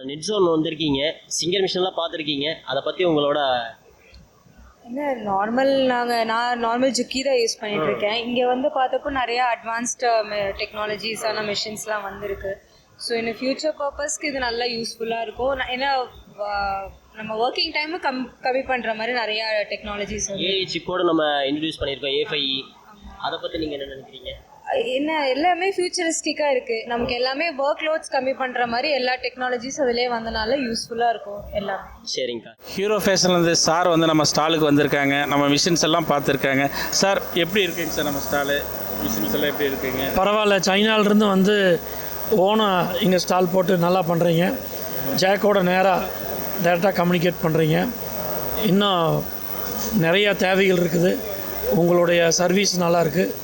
நெட்ஸோன் வந்திருக்கீங்க, சிங்கர் மிஷின்லாம் பார்த்துருக்கீங்க. அதை பற்றி உங்களோட இல்லை நான் நார்மல் ஜுக்கி தான் யூஸ் பண்ணிகிட்ருக்கேன். இங்கே வந்து பார்த்தப்போ நிறையா அட்வான்ஸ்டு டெக்னாலஜிஸான மிஷின்ஸ்லாம் வந்திருக்கு. ஸோ இந்த ஃப்யூச்சர் பர்பஸ்க்கு இது நல்லா யூஸ்ஃபுல்லாக இருக்கும். ஏன்னா நம்ம ஒர்க்கிங் டைமு கம்மி பண்ணுற மாதிரி நிறையா டெக்னாலஜிஸ் ஏஐ சிப்போடு நம்ம இன்ட்ரடியூஸ் பண்ணியிருக்கோம், A5E. அதை பற்றி நீங்கள் என்ன நினைக்கிறீங்க? எல்லாமே ஃபியூச்சரிஸ்டிக்காக இருக்குது. நமக்கு எல்லாமே ஒர்க் லோட்ஸ் கம்மி பண்ணுற மாதிரி எல்லா டெக்னாலஜிஸ் அதிலே வந்தனால யூஸ்ஃபுல்லாக இருக்கும் எல்லாமே. சரிங்கக்கா. ஹீரோ ஃபேஷன்லேருந்து சார் வந்து நம்ம ஸ்டாலுக்கு வந்திருக்காங்க. நம்ம மிஷின்ஸ் எல்லாம் பார்த்துருக்காங்க. சார் எப்படி இருக்குங்க சார் நம்ம ஸ்டாலு? மிஷின்ஸ் எல்லாம் எப்படி இருக்குங்க? பரவாயில்ல, சைனாவிலேருந்து வந்து ஓனாக இங்கே ஸ்டால் போட்டு நல்லா பண்ணுறீங்க. ஜேக்கோட டேரெக்டாக கம்யூனிகேட் பண்ணுறீங்க. இன்னும் நிறையா தேவைகள் இருக்குது. உங்களுடைய சர்வீஸ் நல்லா இருக்குது.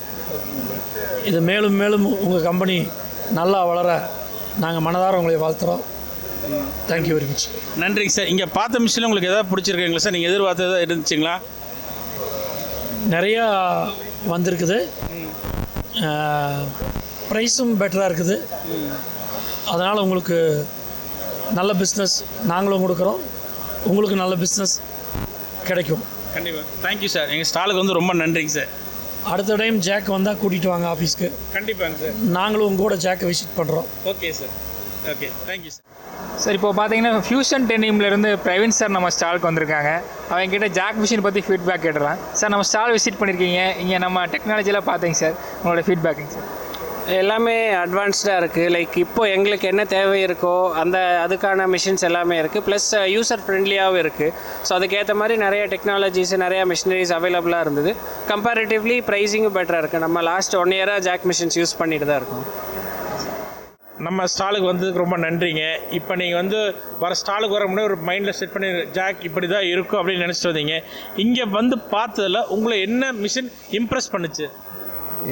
இது மேலும் மேலும் உங்கள் கம்பெனி நல்லா வளர நாங்கள் மனதார உங்களை வாழ்த்துகிறோம். Thank you very much. நன்றிங்க சார். இங்கே பார்த்த மிஷினில் உங்களுக்கு எதாவது பிடிச்சிருக்குங்களா சார்? நீங்கள் எதிர்பார்த்ததாக இருந்துச்சுங்களா? நிறையா வந்திருக்குது. ப்ரைஸும் பெட்டராக இருக்குது. அதனால் உங்களுக்கு நல்ல பிஸ்னஸ் நாங்களும் கொடுக்குறோம். உங்களுக்கு நல்ல பிஸ்னஸ் கிடைக்கும். கண்டிப்பாக. Thank you sir. எங்கள் ஸ்டாலுக்கு வந்து ரொம்ப நன்றிங்க சார். அடுத்த டைம் ஜேக் வந்தால் கூட்டிகிட்டு வாங்க ஆஃபீஸ்க்கு. கண்டிப்பாங்க சார். நாங்களும் உங்கள் கூட ஜேக்கை விசிட் பண்ணுறோம். Okay sir. Okay, thank you sir. Sir இப்போ பார்த்தீங்கன்னா ஃபியூஷன் டெனிம்லேருந்து பிரவீன் சார் நம்ம ஸ்டாலுக்கு வந்திருக்காங்க. அவங்ககிட்ட ஜாக் மிஷின் பற்றி ஃபீட்பேக் கேட்டுடலாம். சார் நம்ம ஸ்டால் விசிட் பண்ணியிருக்கீங்க, இங்கே நம்ம டெக்னாலஜிலாம் பார்த்தீங்க சார். உங்களோட ஃபீட்பேக்குங்க சார். எல்லாமே அட்வான்ஸ்டாக இருக்குது. லைக் இப்போது எங்களுக்கு என்ன தேவை இருக்கோ அதுக்கான மிஷின்ஸ் எல்லாமே இருக்குது. ப்ளஸ் யூசர் ஃப்ரெண்ட்லியாகவும் இருக்குது. ஸோ அதுக்கேற்ற மாதிரி நிறைய டெக்னாலஜிஸ் நிறையா மிஷினரிஸ் அவைலபிளாக இருந்தது. கம்பேரிட்டிவ்லி ப்ரைஸிங்கும் பெட்டராக இருக்குது. நம்ம லாஸ்ட் 1 இயராக ஜாக் மிஷின்ஸ் யூஸ் பண்ணிட்டு தான் இருக்கோம். நம்ம ஸ்டாலுக்கு வந்ததுக்கு ரொம்ப நன்றிங்க. இப்போ நீங்கள் வந்து வர ஸ்டாலுக்கு வர முன்னாடி ஒரு மைண்டில் செட் பண்ணி ஜாக் இப்படி தான் இருக்கும் அப்படின்னு நினச்சிட்டு வந்தீங்க. இங்கே வந்து பார்த்ததில் உங்களை என்ன மிஷின் இம்ப்ரெஸ் பண்ணுச்சு?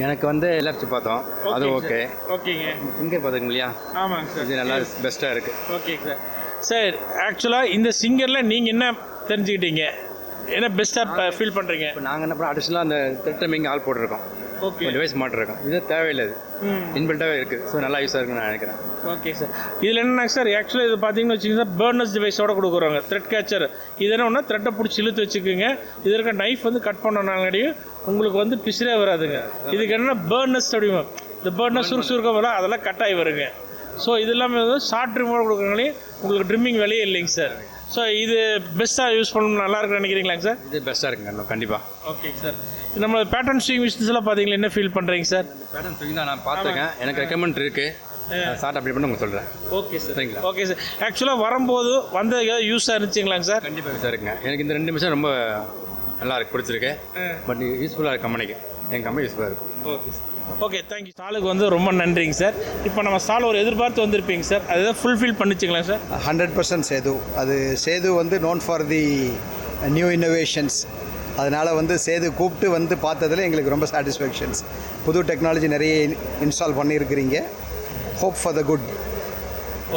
எனக்கு வந்து எல்எஃப்சி பார்த்தோம், அது ஓகே. ஓகேங்க. சிங்கர் பார்த்துங்க இல்லையா? ஆமாங்க சார். இது நல்லா பெஸ்ட்டாக இருக்குது. ஓகேங்க சார். சார் ஆக்சுவலாக இந்த சிங்கரில் நீங்கள் என்ன தெரிஞ்சுக்கிட்டீங்க, என்ன பெஸ்ட்டாக ஃபீல் பண்ணுறீங்க? இப்போ நாங்கள் என்ன பண்ணோம், அடிஷனலாக அந்த த்ரெட் ஆல் போட்டிருக்கோம். ஓகே. டிவைஸ் மாட்டிருக்கோம். இது தேவையில்லை, இது இன்பில்ட்டாகவே இருக்குது. ஸோ நல்லா யூஸாக இருக்குன்னு நான் நினைக்கிறேன். Okay sir. இதில் என்னன்னா சார், ஆக்சுவலாக இது பார்த்தீங்கன்னு வச்சுக்கோங்க, பர்னர்ஸ் டிவைஸோட கொடுக்குறாங்க. Thread catcher. இது என்ன ஒன்றா த்ரெட்டை பிடிச்சி இழுத்து வச்சுக்கோங்க. இது இருக்க நைஃப் வந்து கட் பண்ணனாங்கடியும் உங்களுக்கு வந்து பிசிறே வராதுங்க. இதுக்கு என்னென்னா பர்னர்ஸ் அப்படிமா, இந்த பர்னர் சுருக்க போல அதெல்லாம் கட் ஆகி வருங்க. ஸோ இது எல்லாமே வந்து ஷார்ட் ட்ரிம்மோட கொடுக்குறனாலே உங்களுக்கு ட்ரிம்மிங் வேலையே இல்லைங்க சார். ஸோ இது பெஸ்ட்டாக யூஸ் பண்ணணும், நல்லா இருக்குன்னு நினைக்கிறீங்களாங்க சார்? இது பெஸ்ட்டாக இருக்குங்க கண்டிப்பாக. ஓகேங்க சார். நம்ம பேட்டர்ன் ஸ்விங் மிஷின்ஸ் எல்லாம் பார்த்தீங்களா, என்ன ஃபீல் பண்ணுறீங்க சார்? பேட்டர்ன் ஸ்விங் தான் நான் பார்த்துருக்கேன். எனக்கு ரெக்கமெண்ட் இருக்குது. சார்ட் அப்படி பண்ணி உங்களுக்கு சொல்கிறேன். Okay sir. சரிங்களா? Okay sir. ஆக்சுவலாக வரும்போது வந்து ஏதாவது யூஸாக இருந்துச்சுங்களாங்க சார்? கண்டிப்பாக யூஸாக இருக்குங்க. எனக்கு இந்த 2 மிஷின் ரொம்ப நல்லா இருக்குது, பிடிச்சிருக்கு. பட் யூஸ்ஃபுல்லாக இருக்குது கம்பெனிக்கு. எங்கள் கம்பெனி யூஸ்ஃபுல்லாக இருக்கும். Okay sir. Okay, thank you. ஸ்டாலுக்கு வந்து ரொம்ப நன்றிங்க சார். இப்போ நம்ம ஸ்டால் ஒரு எதிர்பார்த்து வந்திருப்பீங்க சார், அதை ஃபுல்ஃபில் பண்ணிச்சிங்களா சார்? 100% சேது. அது சேது வந்து known for the new innovations. அதனால் வந்து சேது கூப்பிட்டு வந்து பார்த்ததில் எங்களுக்கு ரொம்ப சாட்டிஸ்ஃபேக்ஷன்ஸ். புது டெக்னாலஜி நிறைய இன்ஸ்டால் பண்ணியிருக்கிறீங்க. Hope for the good.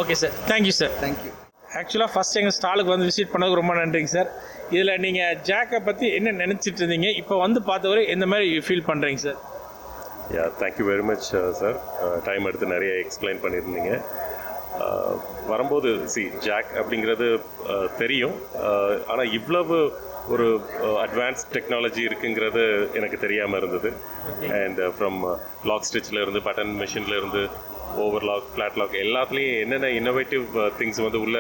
Okay sir, thank you sir. Thank you. ஆக்சுவலாக ஃபஸ்ட் எங்கள் ஸ்டாலுக்கு வந்து விசிட் பண்ணதுக்கு ரொம்ப நன்றிங்க சார். இதில் நீங்கள் ஜாக்கை பற்றி என்ன நினச்சிட்டு இருந்தீங்க, இப்போ வந்து பார்த்தவரை எந்த மாதிரி ஃபீல் பண்ணுறீங்க sir? Thank you very much sir. Time எடுத்து நிறைய எக்ஸ்பிளைன் பண்ணியிருந்தீங்க. வரும்போது ஜாக் அப்படிங்கிறது தெரியும், ஆனால் இவ்வளவு ஒரு அட்வான்ஸ் டெக்னாலஜி இருக்குங்கிறது எனக்கு தெரியாமல் இருந்தது. அண்ட் ஃப்ரம் லாக் ஸ்டிச்சில் பட்டன் மிஷின்லேருந்து ஓவர்லாக், ஃப்ளாட் லாக் எல்லாத்துலேயும் என்னென்ன இன்னோவேட்டிவ் திங்ஸ் வந்து உள்ள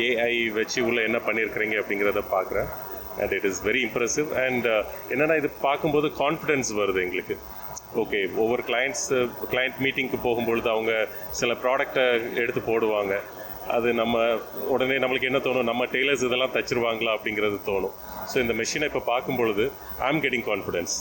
ஏஐ வச்சு உள்ள என்ன பண்ணியிருக்கிறீங்க அப்படிங்கிறத பார்க்குறேன். And it is very impressive. And என்னென்னா இது பார்க்கும்போது கான்ஃபிடென்ஸ் வருது எங்களுக்கு. ஓகே, ஒவ்வொரு கிளைண்ட் மீட்டிங்க்கு போகும்பொழுது அவங்க சில ப்ராடக்டை எடுத்து போடுவாங்க. அது நம்ம உடனே நம்மளுக்கு என்ன தோணும், நம்ம டெய்லர்ஸ் இதெல்லாம் தச்சிருவாங்களா அப்படிங்கிறது தோணும். ஸோ இந்த மெஷினை இப்போ பார்க்கும் பொழுது ஐ ஆம் கெட்டிங் கான்ஃபிடென்ஸ்.